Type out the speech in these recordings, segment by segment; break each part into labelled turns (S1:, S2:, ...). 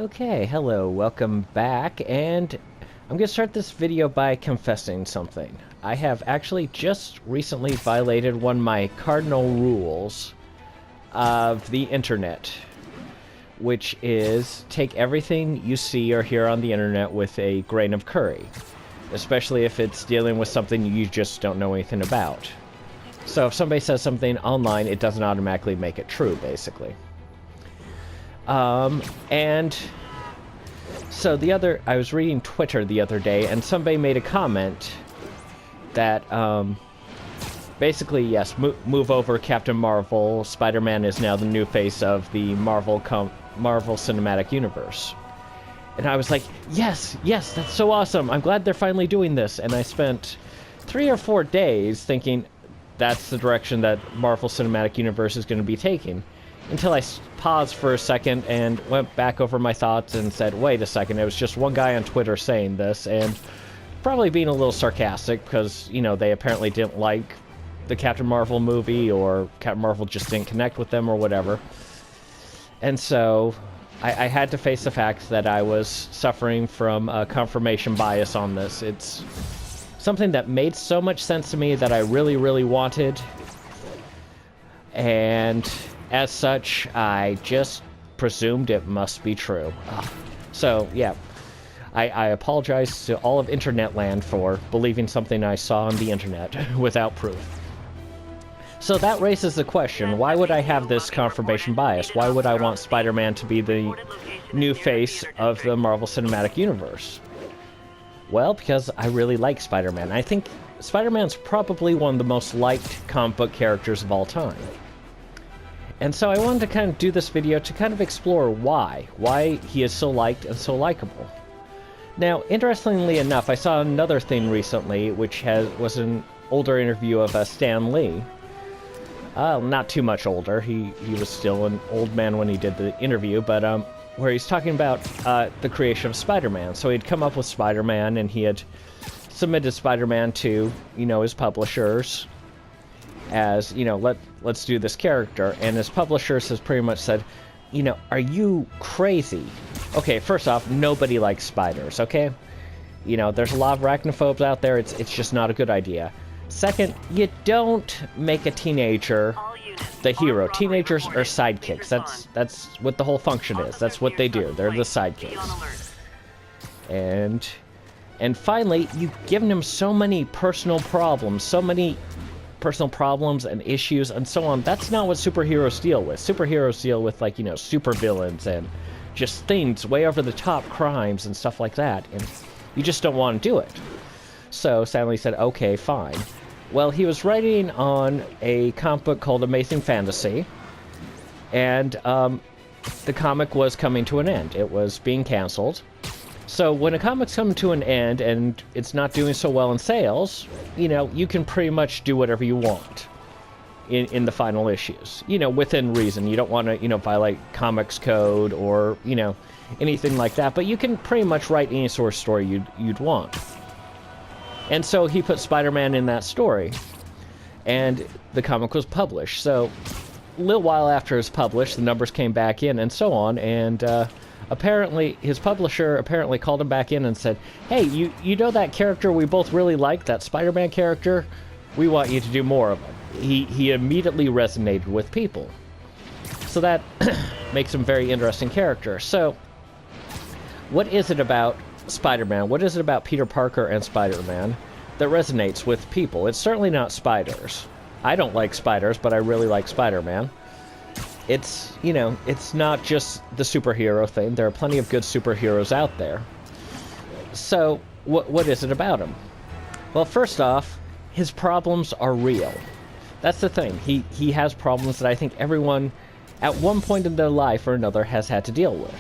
S1: Okay, hello, welcome back, and I'm going to start this video by confessing something. I have actually just recently violated one of my cardinal rules of the internet, which is take everything you see or hear on the internet with a grain of curry, especially if it's dealing with something you just don't know anything about. So if somebody says something online, it doesn't automatically make it true, basically. And so I was reading Twitter the other day, and somebody made a comment that, basically, yes, move over Captain Marvel. Spider-Man is now the new face of the Marvel Cinematic Universe. And I was like, yes, that's so awesome. I'm glad they're finally doing this. And I spent 3 or 4 days thinking that's the direction that Marvel Cinematic Universe is going to be taking. Until I paused for a second and went back over my thoughts and said, wait a second, it was just one guy on Twitter saying this, and probably being a little sarcastic because, you know, they apparently didn't like the Captain Marvel movie, or Captain Marvel just didn't connect with them or whatever. And so I had to face the fact that I was suffering from confirmation bias on this. It's something that made so much sense to me that I really, really wanted, and as such, I just presumed it must be true. So, yeah, I apologize to all of Internet land for believing something I saw on the internet without proof. So that raises the question, why would I have this confirmation bias? Why would I want Spider-Man to be the new face of the Marvel Cinematic Universe? Well, because I really like Spider-Man. I think Spider-Man's probably one of the most liked comic book characters of all time. And so I wanted to kind of do this video to kind of explore why he is so liked and so likable. Now, interestingly enough, I saw another thing recently, which was an older interview of Stan Lee. Not too much older. He was still an old man when he did the interview, but where he's talking about the creation of Spider-Man. So he'd come up with Spider-Man, and he had submitted Spider-Man to, you know, his publishers as, you know, let's do this character. And his publishers has pretty much said, you know, are you crazy? Okay, first off, nobody likes spiders, okay? You know, there's a lot of arachnophobes out there. It's just not a good idea. Second, you don't make a teenager the hero. Teenagers are sidekicks. That's what the whole function is. That's what they do. They're the sidekicks. And finally, you've given him so many personal problems and issues and so on. That's not what superheroes deal with. Superheroes deal with, like, you know, supervillains and just things, way over the top crimes and stuff like that, and you just don't want to do it. So Stanley said, okay, fine. Well, he was writing on a comic book called Amazing Fantasy, and the comic was coming to an end. It was being canceled. So when a comic's come to an end and it's not doing so well in sales, you know, you can pretty much do whatever you want in the final issues, you know, within reason. You don't want to, you know, violate comics code or, you know, anything like that, but you can pretty much write any sort of story you'd want. And so he put Spider-Man in that story, and the comic was published. So a little while after it was published, the numbers came back in and so on, and apparently his publisher called him back in and said, hey, you know that character we both really like, that Spider-Man character? We want you to do more of it. He immediately resonated with people. So that makes him a very interesting character. So what is it about Spider-Man? What is it about Peter Parker and Spider-Man that resonates with people? It's certainly not spiders. I don't like spiders, but I really like Spider-Man. It's, you know, it's not just the superhero thing. There are plenty of good superheroes out there. So, what is it about him? Well, first off, his problems are real. That's the thing. He has problems that I think everyone, at one point in their life or another, has had to deal with.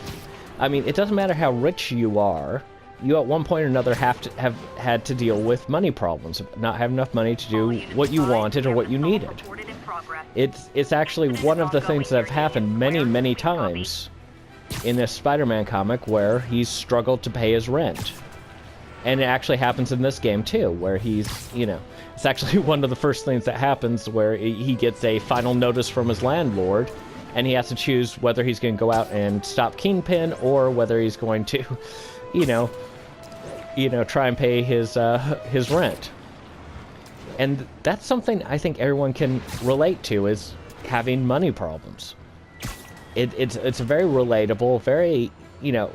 S1: I mean, it doesn't matter how rich you are. You at one point or another have had to deal with money problems, not have enough money to do what you wanted or what you needed. It's actually one of the things that have happened many, many times in this Spider-Man comic where he's struggled to pay his rent. And it actually happens in this game too, where he's, you know, it's actually one of the first things that happens where he gets a final notice from his landlord, and he has to choose whether he's going to go out and stop Kingpin or whether he's going to, you know, try and pay his rent. And that's something I think everyone can relate to, is having money problems. It's very relatable, very, you know,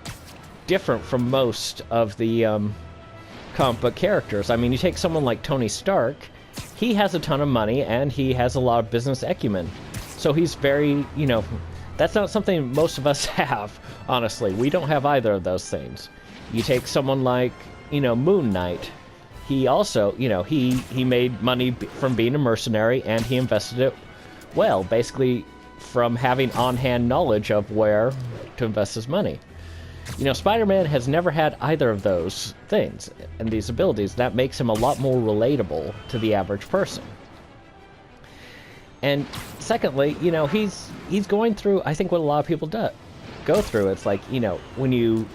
S1: different from most of the comic book characters. I mean, you take someone like Tony Stark, he has a ton of money and he has a lot of business acumen. So he's very, you know, that's not something most of us have, honestly. We don't have either of those things. You take someone like, you know, Moon Knight. He also, you know, he made money from being a mercenary, and he invested it well, basically from having on-hand knowledge of where to invest his money. You know, Spider-Man has never had either of those things and these abilities. That makes him a lot more relatable to the average person. And secondly, you know, he's going through, I think, what a lot of people go through. It's like, you know, when you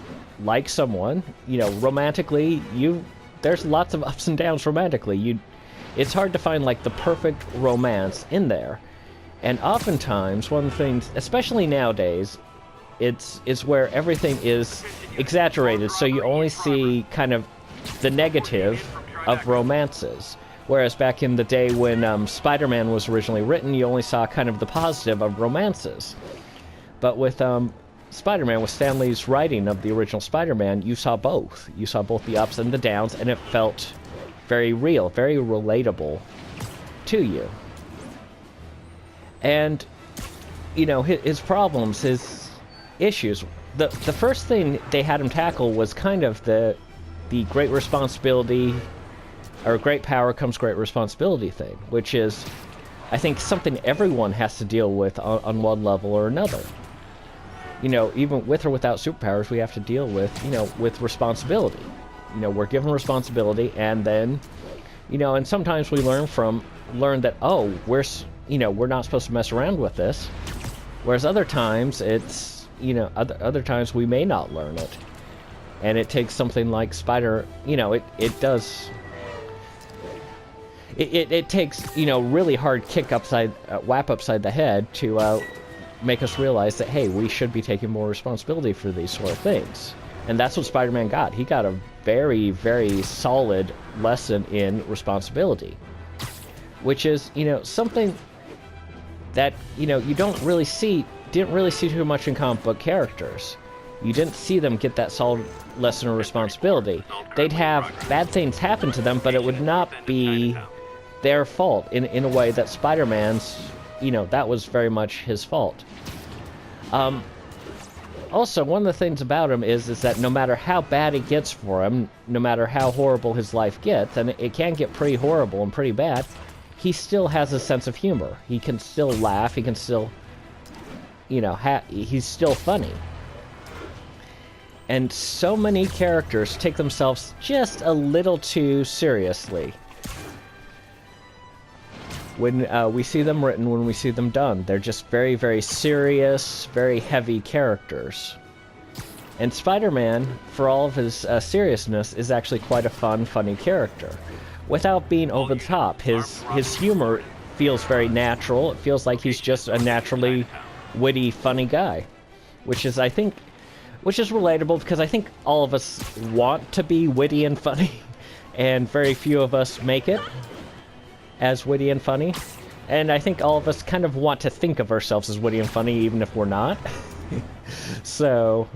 S1: like someone, you know, romantically, there's lots of ups and downs romantically. It's hard to find, like, the perfect romance in there. And oftentimes, one of the things, especially nowadays, it's where everything is exaggerated, so you only see kind of the negative of romances. Whereas back in the day when Spider-Man was originally written, you only saw kind of the positive of romances. But with Spider-Man, with Stan Lee's writing of the original Spider-Man, you saw both. You saw both the ups and the downs, and it felt very real, very relatable to you. And, you know, his problems, his issues, the first thing they had him tackle was kind of the great responsibility, or great power comes great responsibility thing, which is, I think, something everyone has to deal with on one level or another. You know, even with or without superpowers, we have to deal with, you know, with responsibility. You know, we're given responsibility, and then, you know, and sometimes we learn that, oh, we're not supposed to mess around with this. Whereas other times, it's, you know, other times we may not learn it. And it takes something like you know, it takes, you know, really hard whap upside the head to make us realize that, hey, we should be taking more responsibility for these sort of things. And that's what Spider-Man got. He got a very, very solid lesson in responsibility, which is, you know, something that, you know, you didn't really see too much in comic book characters. You didn't see them get that solid lesson of responsibility. They'd have bad things happen to them, but it would not be their fault in a way that Spider-Man's, you know, that was very much his fault. Also, one of the things about him is that no matter how bad it gets for him, no matter how horrible his life gets, and it can get pretty horrible and pretty bad, he still has a sense of humor. He can still laugh, he can still, you know, he's still funny. And so many characters take themselves just a little too seriously. When we see them written, when we see them done, they're just very, very serious, very heavy characters. And Spider-Man, for all of his seriousness, is actually quite a fun, funny character. Without being over the top, his humor feels very natural. It feels like he's just a naturally witty, funny guy. Which is relatable, because I think all of us want to be witty and funny, and very few of us make it as witty and funny. And I think all of us kind of want to think of ourselves as witty and funny, even if we're not. So,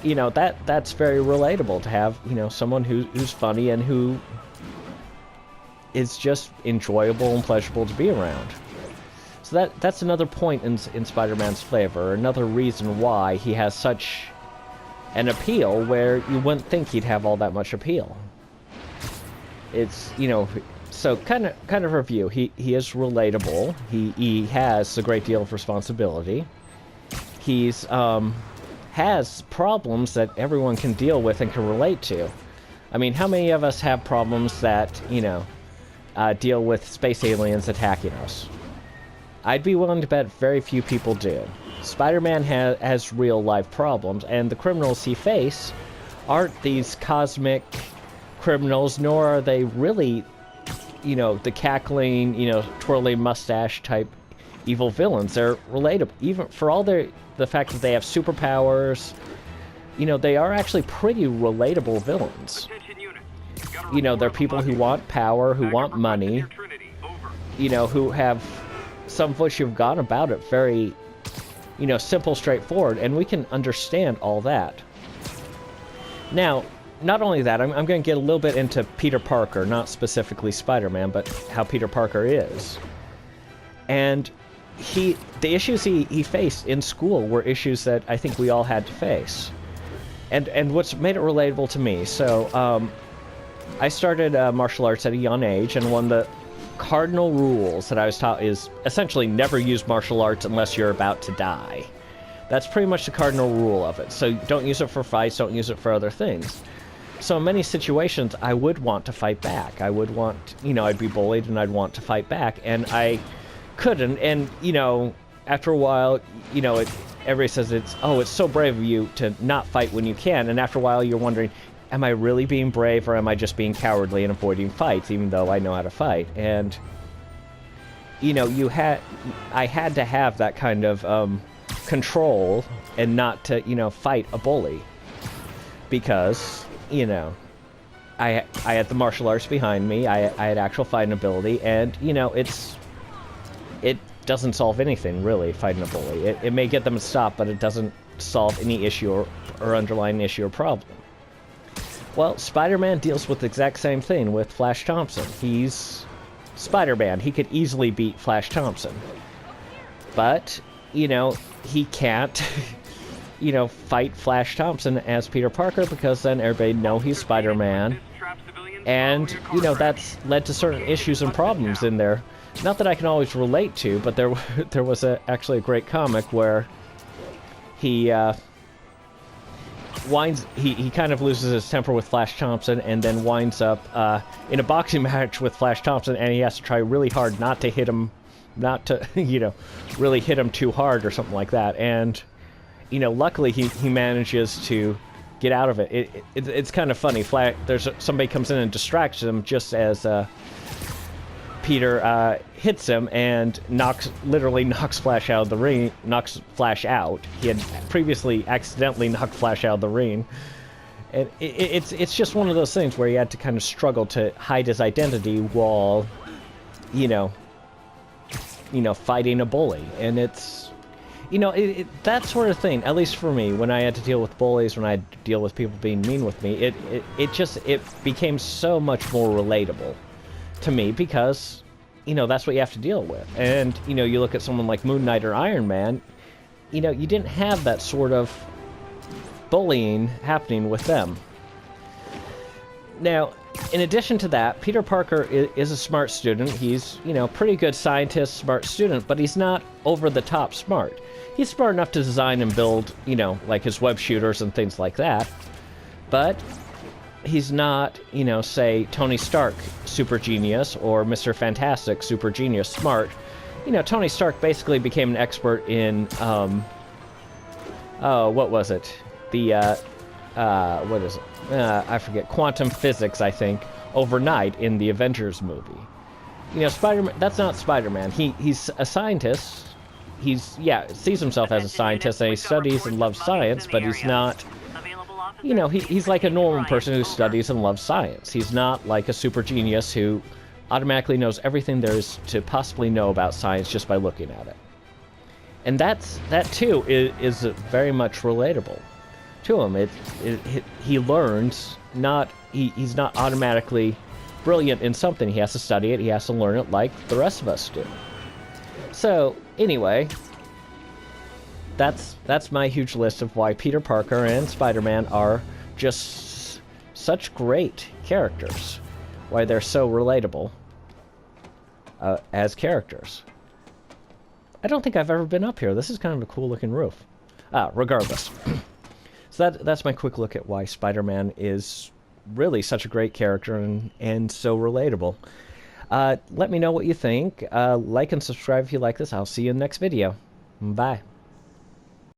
S1: you know, that's very relatable to have, you know, someone who's funny and who is just enjoyable and pleasurable to be around. So that's another point in Spider-Man's flavor, another reason why he has such an appeal where you wouldn't think he'd have all that much appeal. It's, you know, so kind of review. He is relatable. He has a great deal of responsibility. He's has problems that everyone can deal with and can relate to. I mean, how many of us have problems that, you know, deal with space aliens attacking us? I'd be willing to bet very few people do. Spider-Man has real-life problems, and the criminals he faces aren't these cosmic criminals, nor are they really, you know, the cackling, you know, twirling mustache type evil villains. They're relatable, even for all the fact that they have superpowers. You know, they are actually pretty relatable villains. You know, they're people who want power, who want money, you know, who have some of which you've gone about it very, you know, simple, straightforward, and we can understand all that. Now, not only that, I'm going to get a little bit into Peter Parker, not specifically Spider-Man, but how Peter Parker is. And the issues he faced in school were issues that I think we all had to face. And what's made it relatable to me, so I started martial arts at a young age, and one of the cardinal rules that I was taught is essentially never use martial arts unless you're about to die. That's pretty much the cardinal rule of it. So don't use it for fights, don't use it for other things. So in many situations, I would want to fight back. I would want, you know, I'd be bullied and I'd want to fight back, and I couldn't. And, you know, after a while, you know, everybody says it's so brave of you to not fight when you can. And after a while, you're wondering, am I really being brave, or am I just being cowardly and avoiding fights, even though I know how to fight? And, you know, I had to have that kind of control and not to, you know, fight a bully. Because, you know, I had the martial arts behind me, I had actual fighting ability, and, you know, it doesn't solve anything, really, fighting a bully. It may get them to stop, but it doesn't solve any issue or underlying issue or problem. Well, Spider-Man deals with the exact same thing with Flash Thompson. He's Spider-Man. He could easily beat Flash Thompson. But, you know, he can't, you know, fight Flash Thompson as Peter Parker, because then everybody know he's Spider-Man. And, you know, that's led to certain issues and problems in there. Not that I can always relate to, but there was actually a great comic where he kind of loses his temper with Flash Thompson, and then winds up in a boxing match with Flash Thompson, and he has to try really hard not to hit him, not to, you know, really hit him too hard or something like that. And, you know, luckily he manages to get out of it. It's kind of funny. Somebody comes in and distracts him just as Peter hits him and literally knocks Flash out of the ring, knocks Flash out. He had previously accidentally knocked Flash out of the ring. And it's just one of those things where he had to kind of struggle to hide his identity while, you know, fighting a bully. And it's, you know, that sort of thing, at least for me, when I had to deal with bullies, when I had to deal with people being mean with me, it became so much more relatable to me, because, you know, that's what you have to deal with. And, you know, you look at someone like Moon Knight or Iron Man, you know, you didn't have that sort of bullying happening with them. Now, in addition to that, Peter Parker is a smart student. He's, you know, pretty good scientist, smart student, but he's not over-the-top smart. He's smart enough to design and build, you know, like his web shooters and things like that. But he's not, you know, say, Tony Stark, super genius, or Mr. Fantastic, super genius, smart. You know, Tony Stark basically became an expert in, what was it? What is it? I forget, quantum physics, I think, overnight in the Avengers movie. You know, Spider-Man, that's not Spider-Man. He's a scientist. Sees himself as a scientist, and he studies and loves science, but he's not, you know, he's like a normal person who studies and loves science. He's not like a super genius who automatically knows everything there is to possibly know about science just by looking at it. And that too is very much relatable to him. He learns, he's not automatically brilliant in something. He has to study it, he has to learn it like the rest of us do. So, anyway, that's my huge list of why Peter Parker and Spider-Man are just such great characters. Why they're so relatable as characters. I don't think I've ever been up here. This is kind of a cool looking roof. Regardless. So that's my quick look at why Spider-Man is really such a great character and so relatable. Let me know what you think. Like and subscribe if you like this. I'll see you in the next video. Bye.